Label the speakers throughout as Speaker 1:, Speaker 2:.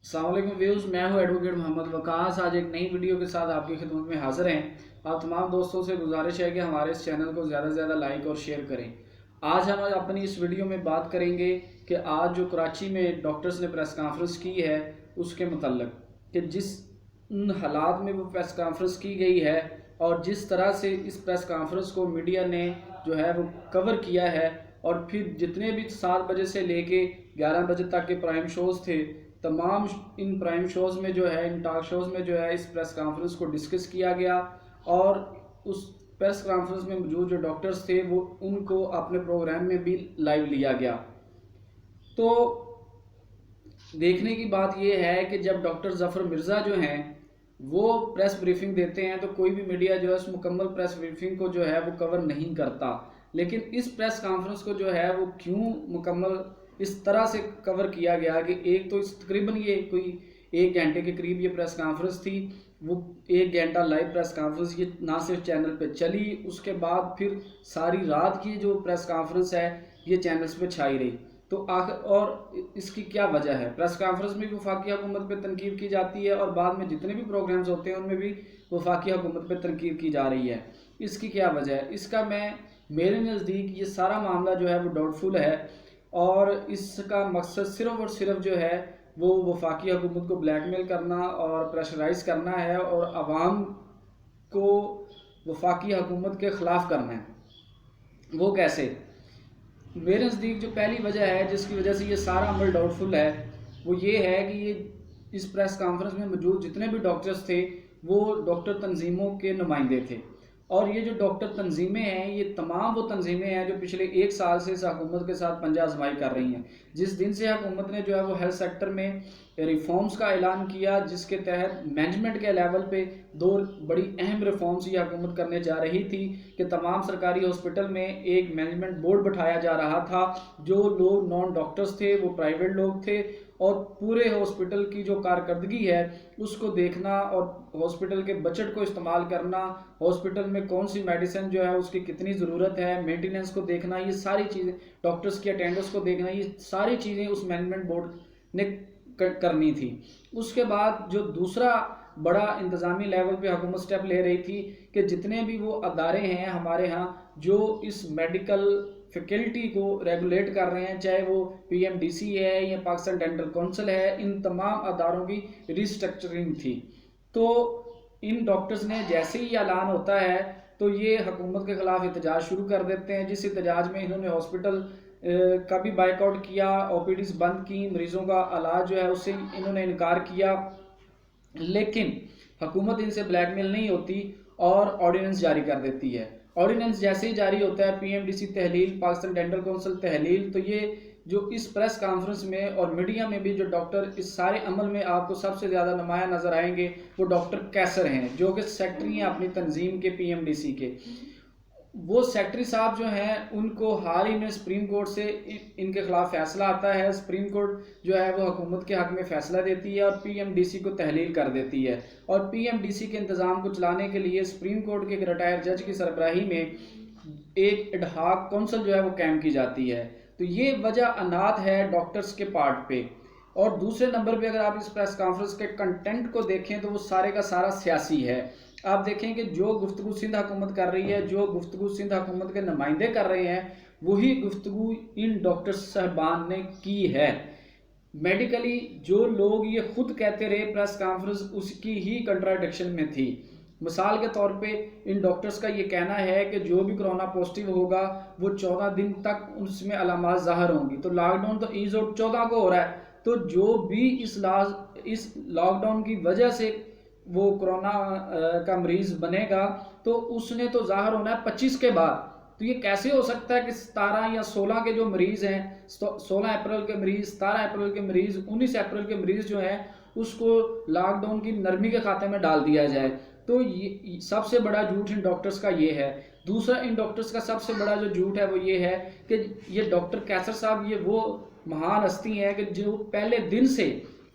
Speaker 1: السلام علیکم ویوز، میں ہوں ایڈوکیٹ محمد وقاص۔ آج ایک نئی ویڈیو کے ساتھ آپ کی خدمت میں حاضر ہیں۔ آپ تمام دوستوں سے گزارش ہے کہ ہمارے اس چینل کو زیادہ سے زیادہ لائک اور شیئر کریں۔ آج ہم اپنی اس ویڈیو میں بات کریں گے کہ آج جو کراچی میں ڈاکٹرز نے پریس کانفرنس کی ہے اس کے متعلق، کہ جس حالات میں وہ پریس کانفرنس کی گئی ہے اور جس طرح سے اس پریس کانفرنس کو میڈیا نے جو ہے وہ کور کیا ہے، اور پھر جتنے بھی 7 بجے سے لے کے 11 بجے تک کے پرائم شوز تھے، تمام ان پرائم شوز میں جو ہے، ان ٹاک شوز میں جو ہے اس پریس کانفرنس کو ڈسکس کیا گیا، اور اس پریس کانفرنس میں موجود جو ڈاکٹرز تھے وہ ان کو اپنے پروگرام میں بھی لائیو لیا گیا۔ تو دیکھنے کی بات یہ ہے کہ جب ڈاکٹر ظفر مرزا جو ہیں وہ پریس بریفنگ دیتے ہیں تو کوئی بھی میڈیا جو ہے اس مکمل پریس بریفنگ کو جو ہے وہ کور نہیں کرتا، لیکن اس پریس کانفرنس کو جو ہے وہ کیوں مکمل اس طرح سے کور کیا گیا کہ ایک تو تقریباً یہ کوئی 1 گھنٹے کے قریب یہ پریس کانفرنس تھی، وہ 1 گھنٹا لائیو پریس کانفرنس یہ نہ صرف چینل پہ چلی، اس کے بعد پھر ساری رات کی جو پریس کانفرنس ہے یہ چینلز پہ چھائی رہی۔ تو آخر اور اس کی کیا وجہ ہے؟ پریس کانفرنس میں بھی وفاقی حکومت پہ تنقید کی جاتی ہے اور بعد میں جتنے بھی پروگرامز ہوتے ہیں ان میں بھی وفاقی حکومت پہ تنقید کی جا رہی ہے۔ اس کی کیا وجہ ہے؟ اس کا میرے نزدیک یہ سارا معاملہ جو ہے وہ ڈاؤٹ فل ہے، اور اس کا مقصد صرف اور صرف جو ہے وہ وفاقی حکومت کو بلیک میل کرنا اور پریشرائز کرنا ہے اور عوام کو وفاقی حکومت کے خلاف کرنا ہے۔ وہ کیسے؟ میرے نزدیک جو پہلی وجہ ہے جس کی وجہ سے یہ سارا عمل ڈاؤٹ فل ہے وہ یہ ہے کہ یہ اس پریس کانفرنس میں موجود جتنے بھی ڈاکٹرز تھے وہ ڈاکٹر تنظیموں کے نمائندے تھے، اور یہ جو ڈاکٹر تنظیمیں ہیں یہ تمام وہ تنظیمیں ہیں جو پچھلے 1 سال سے اس حکومت کے ساتھ پنجہ آزمائی کر رہی ہیں۔ جس دن سے حکومت نے جو ہے وہ ہیلتھ سیکٹر میں ریفارمز کا اعلان کیا، جس کے تحت مینجمنٹ کے لیول پہ 2 بڑی اہم ریفارمز یہ حکومت کرنے جا رہی تھی کہ تمام سرکاری ہاسپٹل میں ایک مینجمنٹ بورڈ بٹھایا جا رہا تھا، جو لوگ نان ڈاکٹرز تھے وہ پرائیویٹ لوگ تھے، اور پورے ہاسپٹل کی جو کارکردگی ہے اس کو دیکھنا اور ہاسپٹل کے بجٹ کو استعمال کرنا، ہاسپٹل میں کون سی میڈیسن جو ہے اس کی کتنی ضرورت ہے، مینٹیننس کو دیکھنا، یہ ساری چیزیں، ڈاکٹرز کی اٹینڈنس کو دیکھنا، یہ ساری چیزیں اس مینجمنٹ بورڈ نے کرنی تھی۔ اس کے بعد جو دوسرا بڑا انتظامی لیول پہ حکومت سٹیپ لے رہی تھی کہ جتنے بھی وہ ادارے ہیں ہمارے ہاں جو اس میڈیکل فیکلٹی کو ریگولیٹ کر رہے ہیں، چاہے وہ پی ایم ڈی سی ہے یا پاکستان ڈینٹل کونسل ہے، ان تمام اداروں کی ریسٹرکچرنگ تھی۔ تو ان ڈاکٹرز نے جیسے ہی اعلان ہوتا ہے تو یہ حکومت کے خلاف احتجاج شروع کر دیتے ہیں، جس احتجاج میں انہوں نے ہاسپٹل کا بھی بائیک آؤٹ کیا، او پی ڈیز بند کی، مریضوں کا علاج جو ہے اس سے انہوں نے انکار کیا، لیکن حکومت ان سے بلیک میل نہیں ہوتی اور آرڈیننس جاری کر دیتی ہے۔ آرڈیننس جیسے ہی جاری ہوتا ہے، پی ایم ڈی سی تحلیل، پاکستان ڈینٹل کونسل تحلیل، تو یہ جو اس پریس کانفرنس میں اور میڈیا میں بھی جو ڈاکٹر اس سارے عمل میں آپ کو سب سے زیادہ نمایاں نظر آئیں گے وہ ڈاکٹر کیسر ہیں، جو کہ سیکٹری ہیں اپنی تنظیم کے، پی ایم ڈی سی کے۔ وہ سیکٹری صاحب جو ہیں ان کو حال ہی میں سپریم کورٹ سے ان کے خلاف فیصلہ آتا ہے، سپریم کورٹ جو ہے وہ حکومت کے حق میں فیصلہ دیتی ہے اور پی ایم ڈی سی کو تحلیل کر دیتی ہے، اور پی ایم ڈی سی کے انتظام کو چلانے کے لیے سپریم کورٹ کے ایک ریٹائر جج کی سربراہی میں ایک ایڈ ہاک کونسل جو ہے وہ قائم کی جاتی ہے۔ تو یہ وجہ انات ہے ڈاکٹرز کے پارٹ پہ۔ اور دوسرے نمبر پہ اگر آپ اس پریس کانفرنس کے کنٹینٹ کو دیکھیں تو وہ سارے کا سارا سیاسی ہے۔ آپ دیکھیں کہ جو گفتگو سندھ حکومت کر رہی ہے، جو گفتگو سندھ حکومت کے نمائندے کر رہے ہیں، وہی گفتگو ان ڈاکٹر صاحبان نے کی ہے۔ میڈیکلی جو لوگ یہ خود کہتے رہے پریس کانفرنس اس کی ہی کنٹراڈکشن میں تھی۔ مثال کے طور پہ ان ڈاکٹرز کا یہ کہنا ہے کہ جو بھی کرونا پازیٹیو ہوگا وہ 14 دن تک اس میں علامات ظاہر ہوں گی، تو لاک ڈاؤن تو ایز آؤٹ 14 کو ہو رہا ہے، تو جو بھی اس لاک ڈاؤن کی وجہ سے وہ کرونا کا مریض بنے گا تو اس نے تو ظاہر ہونا ہے 25 کے بعد۔ تو یہ کیسے ہو سکتا ہے کہ 17 یا 16 کے جو مریض ہیں، 16 اپریل کے مریض، 17 اپریل کے مریض، 19 اپریل کے مریض جو ہیں اس کو لاک ڈاؤن کی نرمی کے کھاتے میں ڈال دیا جائے؟ تو یہ سب سے بڑا جھوٹ ان ڈاکٹرز کا یہ ہے۔ دوسرا ان ڈاکٹرز کا سب سے بڑا جو جھوٹ ہے وہ یہ ہے کہ یہ ڈاکٹر کیسر صاحب یہ وہ مہان ہستی ہیں کہ جو پہلے دن سے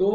Speaker 1: 2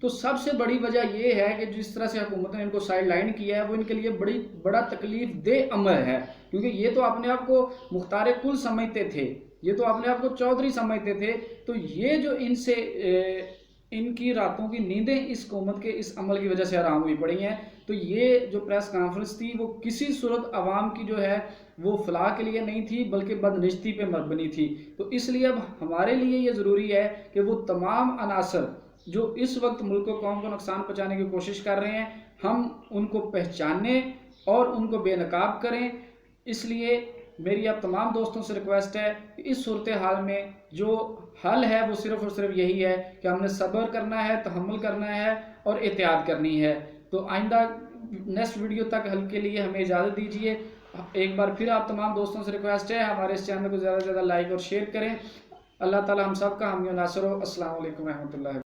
Speaker 1: تو سب سے بڑی وجہ یہ ہے کہ جس طرح سے حکومت نے ان کو سائیڈ لائن کیا ہے وہ ان کے لیے بڑا تکلیف دہ عمل ہے، کیونکہ یہ تو اپنے آپ کو مختار کل سمجھتے تھے، یہ تو اپنے آپ کو چودھری سمجھتے تھے، تو یہ جو ان کی راتوں کی نیندیں اس حکومت کے اس عمل کی وجہ سے حرام ہوئی پڑی ہیں۔ تو یہ جو پریس کانفرنس تھی وہ کسی صورت عوام کی جو ہے وہ فلاح کے لیے نہیں تھی بلکہ بدنشتی پہ مبنی تھی۔ تو اس لیے اب ہمارے لیے یہ ضروری ہے کہ وہ تمام عناصر جو اس وقت ملک و قوم کو نقصان پہنچانے کی کوشش کر رہے ہیں ہم ان کو پہچانیں اور ان کو بے نقاب کریں۔ اس لیے میری اب تمام دوستوں سے ریکویسٹ ہے کہ اس صورتحال میں جو حل ہے وہ صرف اور صرف یہی ہے کہ ہم نے صبر کرنا ہے، تحمل کرنا ہے اور احتیاط کرنی ہے۔ تو آئندہ نیکسٹ ویڈیو تک حل کے لیے ہمیں اجازت دیجیے۔ ایک بار پھر آپ تمام دوستوں سے ریکویسٹ ہے ہمارے اس چینل کو زیادہ سے زیادہ لائک اور شیئر کریں۔ اللہ تعالی ہم سب کا حامی و ناصر ہو۔ السلام علیکم ورحمۃ اللہ۔